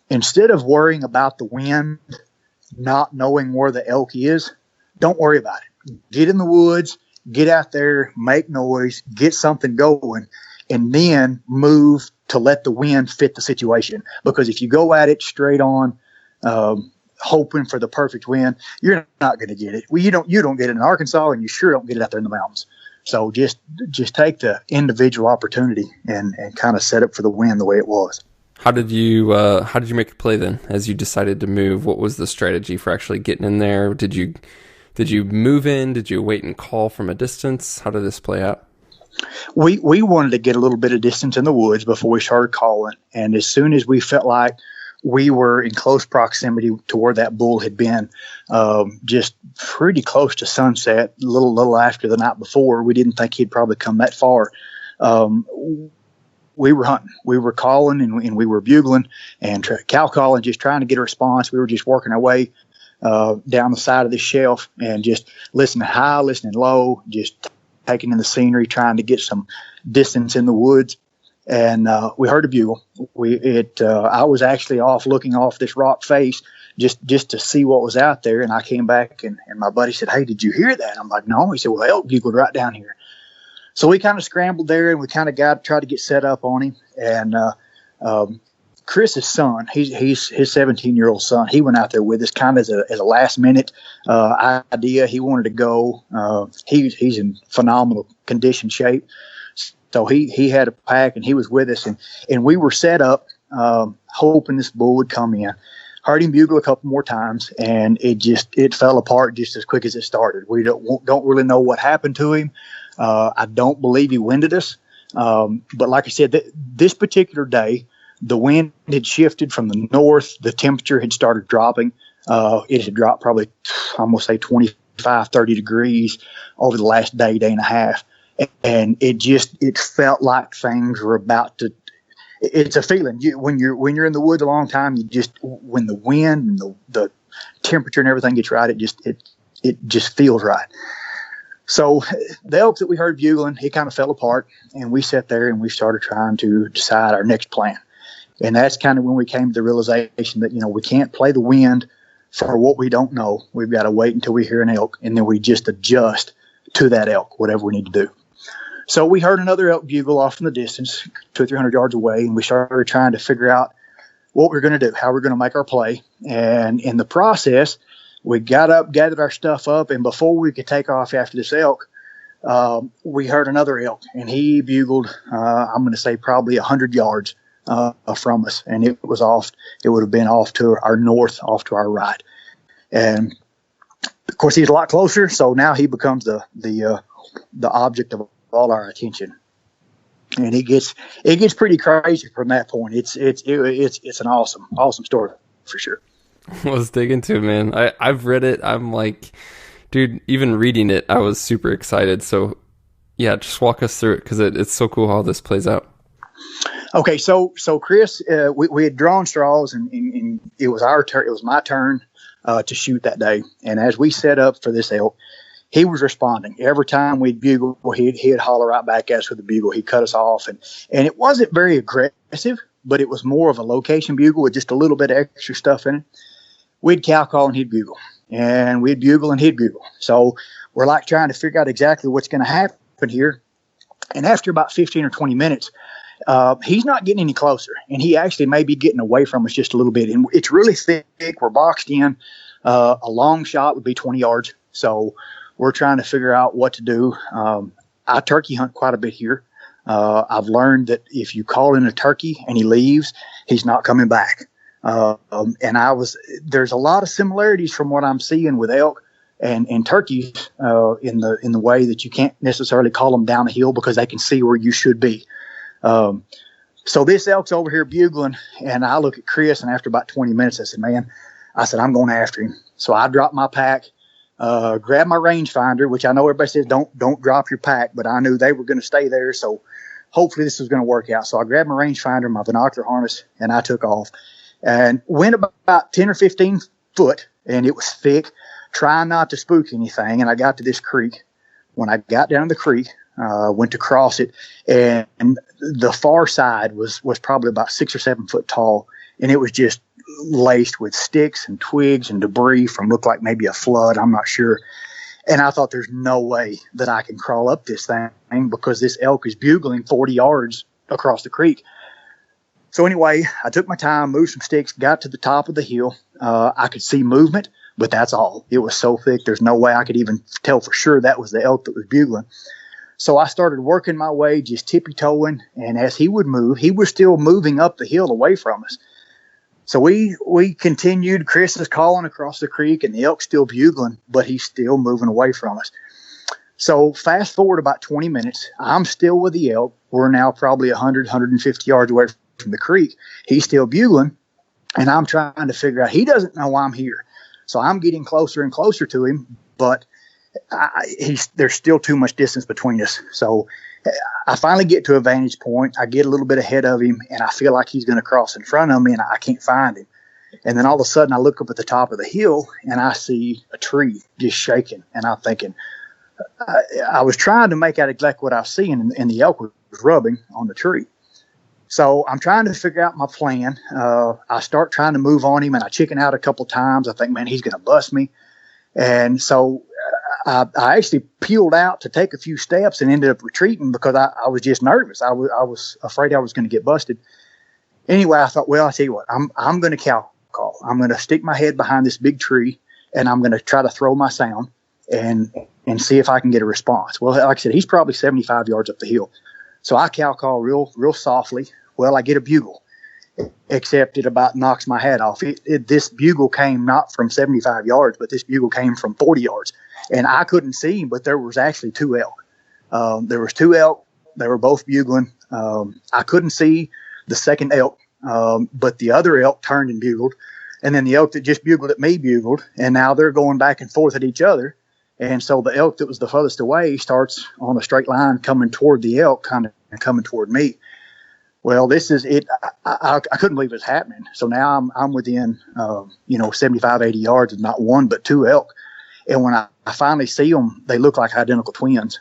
Speaker 1: instead of worrying about the wind, not knowing where the elk is, don't worry about it. Get in the woods, get out there, make noise, get something going, and then move to let the wind fit the situation. Because if you go at it straight on, hoping for the perfect wind, you're not going to get it. Well, you don't get it in Arkansas, and you sure don't get it out there in the mountains. So just take the individual opportunity and kind of set up for the wind the way it was.
Speaker 2: How did you make a play then as you decided to move? What was the strategy for actually getting in there? Did you move in? Did you wait and call from a distance? How did this play out?
Speaker 1: We wanted to get a little bit of distance in the woods before we started calling. And as soon as we felt like we were in close proximity to where that bull had been, just pretty close to sunset, a little after the night before. We didn't think he'd probably come that far. We were hunting. We were calling and we were bugling and cow calling, just trying to get a response. We were just working our way down the side of the shelf and just listening high, listening low, just taking in the scenery, trying to get some distance in the woods. And we heard a bugle. I was actually looking off this rock face just to see what was out there. And I came back and my buddy said, "Hey, did you hear that?" I'm like, "No." He said, "Well, elk bugled right down here." So we kind of scrambled there and we kind of tried to get set up on him. And Chris's son, he's his 17-year-old son. He went out there with us kind of as a last minute idea. He wanted to go. He's in phenomenal condition shape. So he had a pack and he was with us, and we were set up hoping this bull would come in. Heard him bugle a couple more times, and it fell apart just as quick as it started. We don't really know what happened to him. I don't believe he winded us, but like I said, this particular day, the wind had shifted from the north. The temperature had started dropping. It had dropped probably, I'm going to say 25, 30 degrees over the last day and a half. And it felt like things were about to. It's a feeling when you're in the woods a long time. When the wind and the temperature and everything gets right, it just feels right. So the elk that we heard bugling, he kind of fell apart, and we sat there and we started trying to decide our next plan. And that's kind of when we came to the realization that we can't play the wind for what we don't know. We've got to wait until we hear an elk, and then we just adjust to that elk, whatever we need to do. So we heard another elk bugle off in the distance, 200 or 300 yards away, and we started trying to figure out what we're going to do, how we're going to make our play. And in the process, we got up, gathered our stuff up, and before we could take off after this elk, we heard another elk, and he bugled, I'm going to say probably 100 yards from us, and it was off. It would have been off to our north, off to our right. And of course, he's a lot closer, so now he becomes the object of all our attention, and it gets pretty crazy from that point. It's an awesome story for sure.
Speaker 2: Let's dig into it, man. I've read it. I'm like, dude, even reading it, I was super excited. So yeah, just walk us through it, because it's so cool how this plays out.
Speaker 1: Okay, so Chris, we had drawn straws, and it was our turn. It was my turn to shoot that day, and as we set up for this elk, he was responding. Every time we'd bugle, he'd holler right back at us with a bugle. He'd cut us off, and it wasn't very aggressive, but it was more of a location bugle with just a little bit of extra stuff in it. We'd cow call and he'd bugle, and we'd bugle and he'd bugle. So we're like trying to figure out exactly what's going to happen here. And after about 15 or 20 minutes, he's not getting any closer, and he actually may be getting away from us just a little bit. And it's really thick. We're boxed in. A long shot would be 20 yards. So we're trying to figure out what to do. I turkey hunt quite a bit here. I've learned that if you call in a turkey and he leaves, he's not coming back. There's a lot of similarities from what I'm seeing with elk and turkeys in the way that you can't necessarily call them down a hill because they can see where you should be. So this elk's over here bugling, and I look at Chris, and after about 20 minutes, I said, man, I'm going after him. So I dropped my pack, grabbed my rangefinder, which I know everybody says don't drop your pack, but I knew they were going to stay there, so hopefully this was going to work out. So I grabbed my rangefinder, my binocular harness, and I took off and went about 10 or 15 foot, and it was thick, trying not to spook anything, and I got to this creek. When I got down to the creek, went to cross it, and the far side was probably about 6 or 7 foot tall, and it was just laced with sticks and twigs and debris from looked like maybe a flood. I'm not sure. And I thought there's no way that I can crawl up this thing because this elk is bugling 40 yards across the creek. So anyway, I took my time, moved some sticks, got to the top of the hill. I could see movement, but that's all. It was so thick, there's no way I could even tell for sure that was the elk that was bugling. So I started working my way, just tippy-toeing, and as he would move, he was still moving up the hill away from us. So we continued. Chris is calling across the creek, and the elk's still bugling, but he's still moving away from us. So fast forward about 20 minutes, I'm still with the elk. We're now probably 100, 150 yards away from the creek. He's still bugling, and I'm trying to figure out, he doesn't know I'm here. So I'm getting closer and closer to him, but there's still too much distance between us. So I finally get to a vantage point. I get a little bit ahead of him, and I feel like he's going to cross in front of me, and I can't find him. And then all of a sudden, I look up at the top of the hill, and I see a tree just shaking. And I'm thinking, I was trying to make out exactly what I was seeing, and the elk was rubbing on the tree. So I'm trying to figure out my plan. I start trying to move on him, and I chicken out a couple times. I think, man, he's going to bust me. And so I actually peeled out to take a few steps and ended up retreating because I was just nervous. I was afraid I was going to get busted. Anyway, I thought, well, I'll tell you what, I'm going to cow call. I'm going to stick my head behind this big tree, and I'm going to try to throw my sound and see if I can get a response. Well, like I said, he's probably 75 yards up the hill. So I cow call real softly. Well, I get a bugle, except it about knocks my hat off. This bugle came not from 75 yards, but this bugle came from 40 yards. And I couldn't see him, but there was actually two elk. There was two elk. They were both bugling. I couldn't see the second elk, but the other elk turned and bugled. And then the elk that just bugled at me bugled. And now they're going back and forth at each other. And so the elk that was the furthest away starts on a straight line coming toward the elk, kind of coming toward me. Well, this is it. I couldn't believe it was happening. So now I'm within, 75, 80 yards of not one, but two elk. And when I finally see them, they look like identical twins.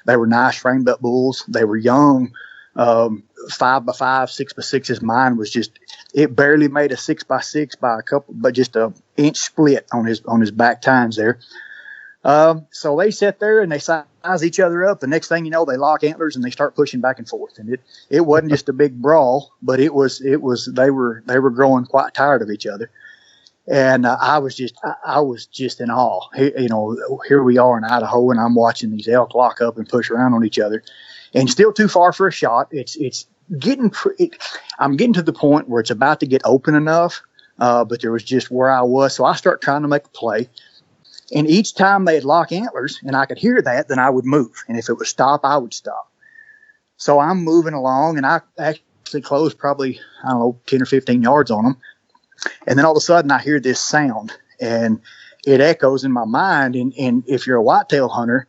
Speaker 1: They were nice framed up bulls. They were young, 5x5, 6x6s. Mine was just, it barely made a 6x6 by a couple, but just an inch split on his back tines there. So they sit there and they size each other up. The next thing you know, they lock antlers and they start pushing back and forth. And it wasn't just a big brawl, but they were growing quite tired of each other. And I was just in awe. Here we are in Idaho, and I'm watching these elk lock up and push around on each other, and still too far for a shot. I'm getting to the point where it's about to get open enough, but there was just where I was. So I start trying to make a play, and each time they'd lock antlers, and I could hear that, then I would move, and if it would stop, I would stop. So I'm moving along, and I actually closed probably 10 or 15 yards on them. And then all of a sudden I hear this sound, and it echoes in my mind. And if you're a whitetail hunter,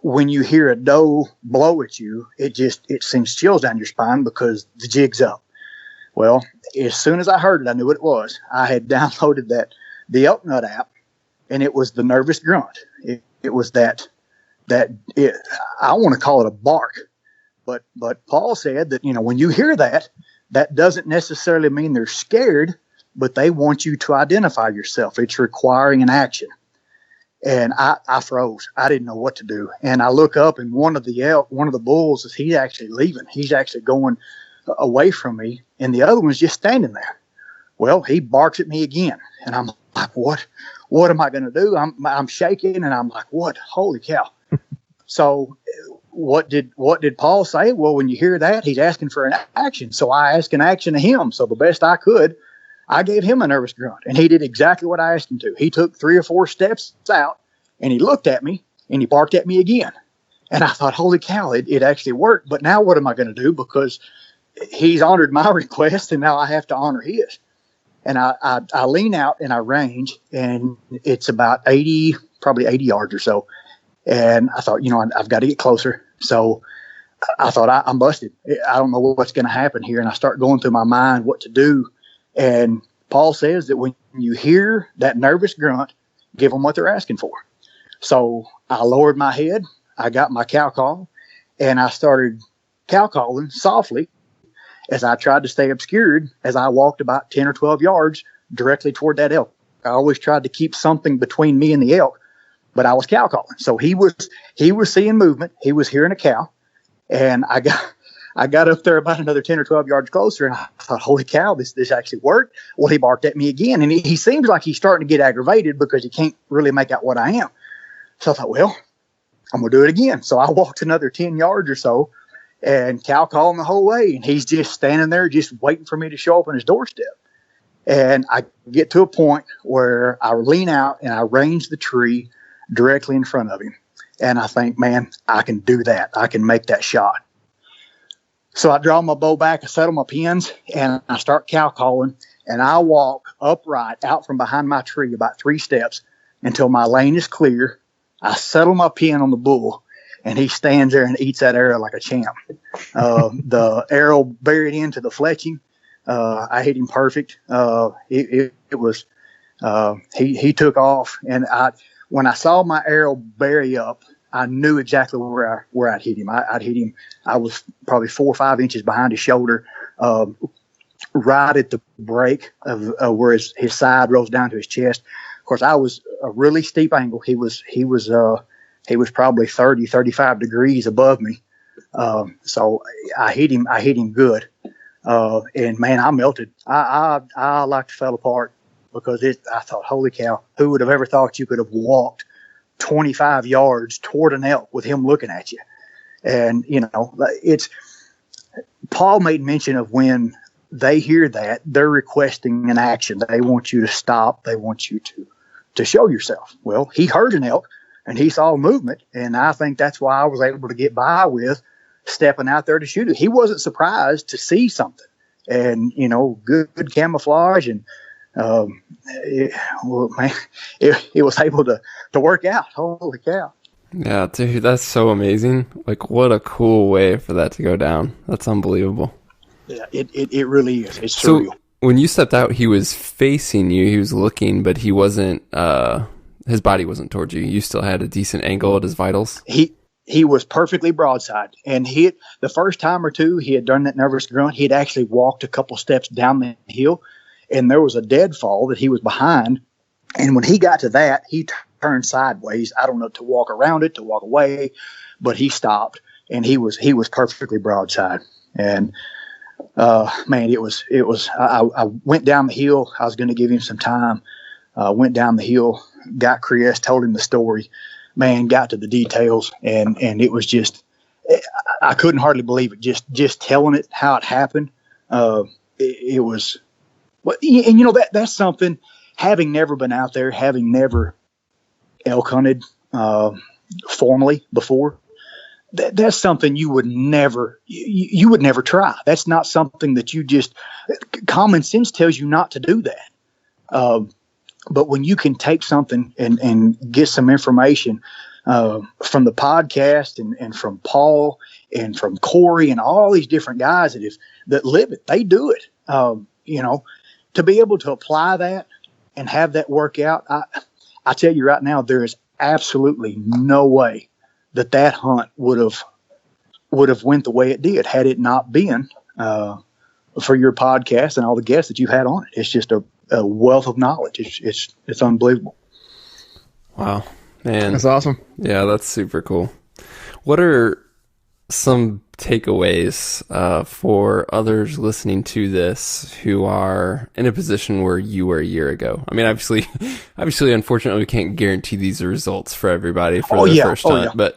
Speaker 1: when you hear a doe blow at you, it sends chills down your spine because the jig's up. Well, as soon as I heard it, I knew what it was. I had downloaded the Elk Nut app, and it was the nervous grunt. It was I want to call it a bark, but Paul said that, when you hear that doesn't necessarily mean they're scared, but they want you to identify yourself. It's requiring an action. And I froze. I didn't know what to do. And I look up, and one of the bulls, he's actually leaving. He's actually going away from me, and the other one's just standing there. Well, he barks at me again, and I'm like, what am I going to do? I'm shaking, and I'm like, what? Holy cow. So what did Paul say? Well, when you hear that, he's asking for an action. So I asked an action of him. So the best I could, I gave him a nervous grunt, and he did exactly what I asked him to. He took 3 or 4 steps out, and he looked at me, and he barked at me again. And I thought, holy cow, it actually worked. But now what am I going to do? Because he's honored my request, and now I have to honor his. And I lean out and I range, and it's about 80 yards or so. And I thought, I've got to get closer. So I thought, I'm busted. I don't know what's going to happen here. And I start going through my mind what to do. And Paul says that when you hear that nervous grunt, give them what they're asking for. So I lowered my head. I got my cow call, and I started cow calling softly as I tried to stay obscured as I walked about 10 or 12 yards directly toward that elk. I always tried to keep something between me and the elk, but I was cow calling. So he was seeing movement. He was hearing a cow, and I got up there about another 10 or 12 yards closer, and I thought, holy cow, this actually worked. Well, he barked at me again, and he seems like he's starting to get aggravated because he can't really make out what I am. So I thought, well, I'm going to do it again. So I walked another 10 yards or so and cow calling the whole way, and he's just standing there just waiting for me to show up on his doorstep. And I get to a point where I lean out and I range the tree directly in front of him. And I think, man, I can do that. I can make that shot. So I draw my bow back, I settle my pins, and I start cow calling, and I walk upright out from behind my tree about 3 steps until my lane is clear. I settle my pin on the bull, and he stands there and eats that arrow like a champ. The arrow buried into the fletching. I hit him perfect. It was he took off, and when I saw my arrow bury up, I knew exactly where I'd hit him. I'd hit him. I was probably 4 or 5 inches behind his shoulder, right at the break of where his side rolls down to his chest. Of course, I was a really steep angle. He was probably 30, 35 degrees above me. So I hit him good. And man, I melted. I like fell apart because I thought, holy cow, who would have ever thought you could have walked 25 yards toward an elk with him looking at you? And, Paul made mention of when they hear that, they're requesting an action. They want you to stop. They want you to show yourself. Well, he heard an elk and he saw movement. And I think that's why I was able to get by with stepping out there to shoot it. He wasn't surprised to see something, and, good camouflage. And, it was able to work out. Holy cow.
Speaker 2: Yeah, dude, that's so amazing. Like, what a cool way for that to go down. That's unbelievable.
Speaker 1: Yeah, it really is. It's surreal.
Speaker 2: So when you stepped out, he was facing you, he was looking, but he wasn't, his body wasn't towards you. You still had a decent angle at his vitals?
Speaker 1: He was perfectly broadside, and the first time or two he had done that nervous grunt, he had actually walked a couple steps down the hill, and there was a deadfall that he was behind. And when he got to that, he turned sideways. I don't know, to walk around it, to walk away, but he stopped, and he was perfectly broadside. And man, it was. I went down the hill. I was going to give him some time. Went down the hill, got Chris, told him the story. Man, got to the details, and it was just, I couldn't hardly believe it. Just telling it how it happened. It was, and that's something. Having never been out there, having never elk hunted formally before, that's something you would never try. That's not something that you just, common sense tells you not to do that. But when you can take something and get some information from the podcast and from Paul and from Corey and all these different guys that live it, they do it. To be able to apply that and have that work out, I tell you right now, there is absolutely no way that hunt would have went the way it did had it not been for your podcast and all the guests that you've had on it. It's just a wealth of knowledge. It's unbelievable.
Speaker 2: Wow, man,
Speaker 3: that's awesome.
Speaker 2: Yeah, that's super cool. What are some takeaways for others listening to this who are in a position where you were a year ago? I mean, obviously, unfortunately, we can't guarantee these results for everybody for the first time. But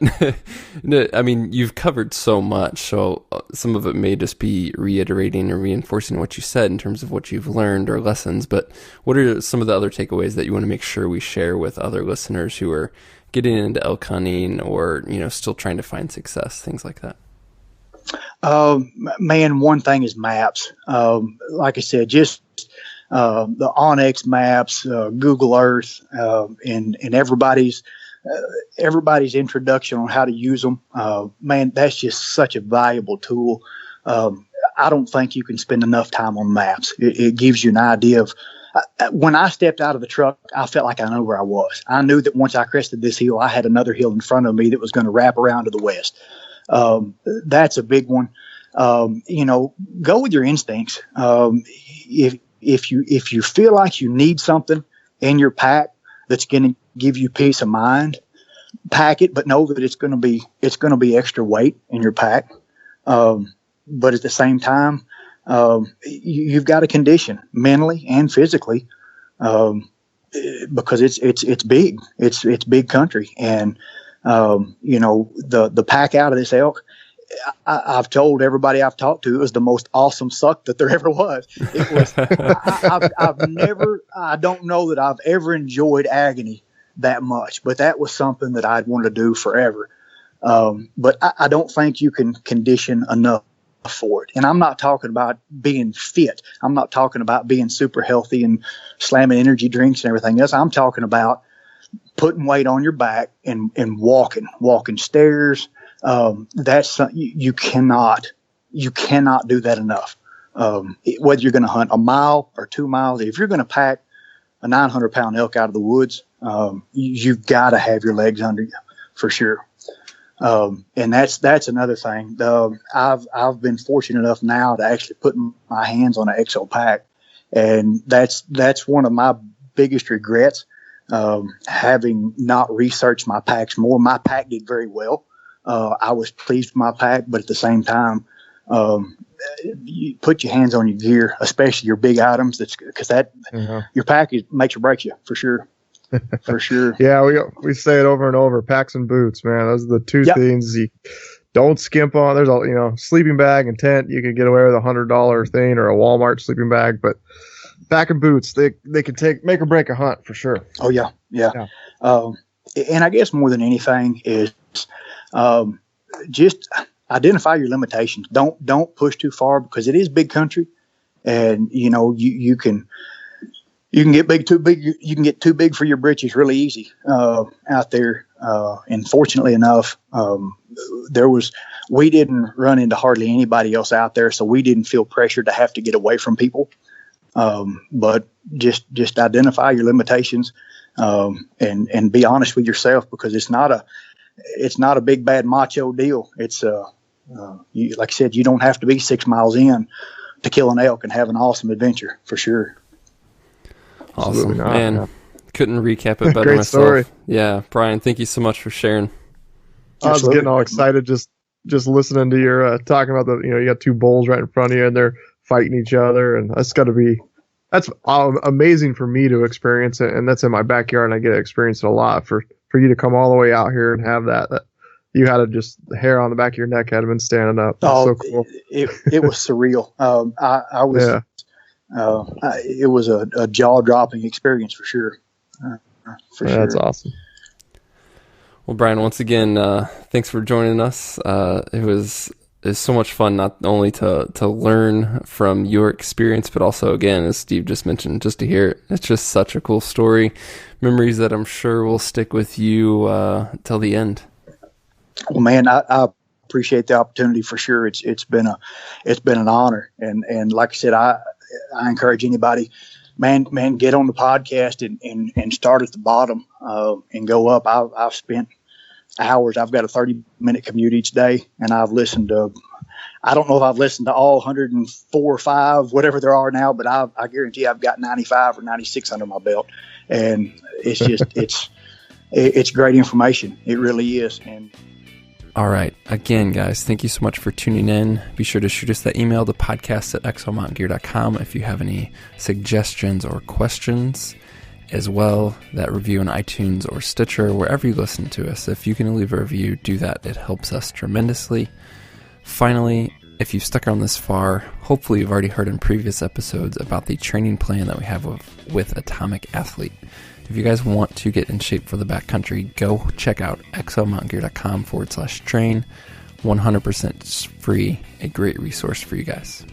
Speaker 2: I mean, you've covered so much, so some of it may just be reiterating or reinforcing what you said in terms of what you've learned or lessons. But what are some of the other takeaways that you want to make sure we share with other listeners who are getting into elk hunting or still trying to find success, things like that?
Speaker 1: Man, one thing is maps. Like I said, just the Onyx maps, Google Earth, and everybody's introduction on how to use them. Man, that's just such a valuable tool. I don't think you can spend enough time on maps. It gives you an idea of. When I stepped out of the truck, I felt like I knew where I was. I knew that once I crested this hill, I had another hill in front of me that was going to wrap around to the west. That's a big one. Go with your instincts. If you feel like you need something in your pack that's going to give you peace of mind, pack it, but know that it's going to be extra weight in your pack. But at the same time, you've got to condition mentally and physically, because it's big. It's big country, and the pack out of this elk. I've told everybody I've talked to, it was the most awesome suck that there ever was. It was. I don't know that I've ever enjoyed agony that much, but that was something that I'd want to do forever. But I don't think you can condition enough for it. And I'm not talking about being fit. I'm not talking about being super healthy and slamming energy drinks and everything else. I'm talking about putting weight on your back and walking stairs. That's you cannot do that enough. Whether you're going to hunt a mile or 2 miles, if you're going to pack a 900-pound elk out of the woods, you've got to have your legs under you for sure. And that's another thing. I've been fortunate enough now to actually put my hands on an XO pack, and that's one of my biggest regrets. Having not researched my packs more. My pack did very well. I was pleased with my pack, but at the same time, you put your hands on your gear, especially your big items. Because your pack makes or breaks you for sure. For sure.
Speaker 3: Yeah, we say it over and over. Packs and boots, man. Those are the two things you don't skimp on. There's sleeping bag and tent. You can get away with $100 thing or a Walmart sleeping bag, but pack and boots, they can make or break a hunt for sure.
Speaker 1: Oh yeah. And I guess more than anything is just identify your limitations. Don't push too far, because it is big country, and you can get too big. You can get too big for your britches really easy out there. And fortunately enough, we didn't run into hardly anybody else out there, so we didn't feel pressure to have to get away from people. But just identify your limitations, and be honest with yourself, because it's not a big bad macho deal. It's like I said, you don't have to be 6 miles in to kill an elk and have an awesome adventure for sure.
Speaker 2: Awesome, man. Couldn't recap it better
Speaker 3: Great
Speaker 2: myself.
Speaker 3: Story.
Speaker 2: Yeah, Brian, thank you so much for sharing.
Speaker 3: I was getting all excited just listening to your talking about you got two bulls right in front of you and they're fighting each other, and that's amazing for me to experience it, and that's in my backyard, and I get to experience it a lot. For you to come all the way out here and have that you had the hair on the back of your neck had been standing up. That's so cool.
Speaker 1: It was surreal. I was. Yeah. It was a jaw-dropping experience for sure.
Speaker 3: That's awesome.
Speaker 2: Well, Brian, once again, thanks for joining us. It's so much fun, not only to learn from your experience, but also, again, as Steve just mentioned, just to hear it. It's just such a cool story. Memories that I'm sure will stick with you till the end.
Speaker 1: Well, man, I appreciate the opportunity for sure. It's been an honor, and like I said, I encourage anybody, man, get on the podcast and start at the bottom and go up. I've spent hours. I've got a 30-minute commute each day, and I've listened to, I don't know if I've listened to all 104 or 5, whatever there are now, but I guarantee I've got 95 or 96 under my belt. And it's just, it's great information. It really is. And
Speaker 2: all right. Again, guys, thank you so much for tuning in. Be sure to shoot us that email to podcast@exomountaingear.com if you have any suggestions or questions. As well, that review on iTunes or Stitcher, wherever you listen to us. If you can leave a review, do that. It helps us tremendously. Finally, if you've stuck around this far, hopefully you've already heard in previous episodes about the training plan that we have with Atomic Athlete. If you guys want to get in shape for the backcountry, go check out exomountaingear.com/train. 100% free, a great resource for you guys.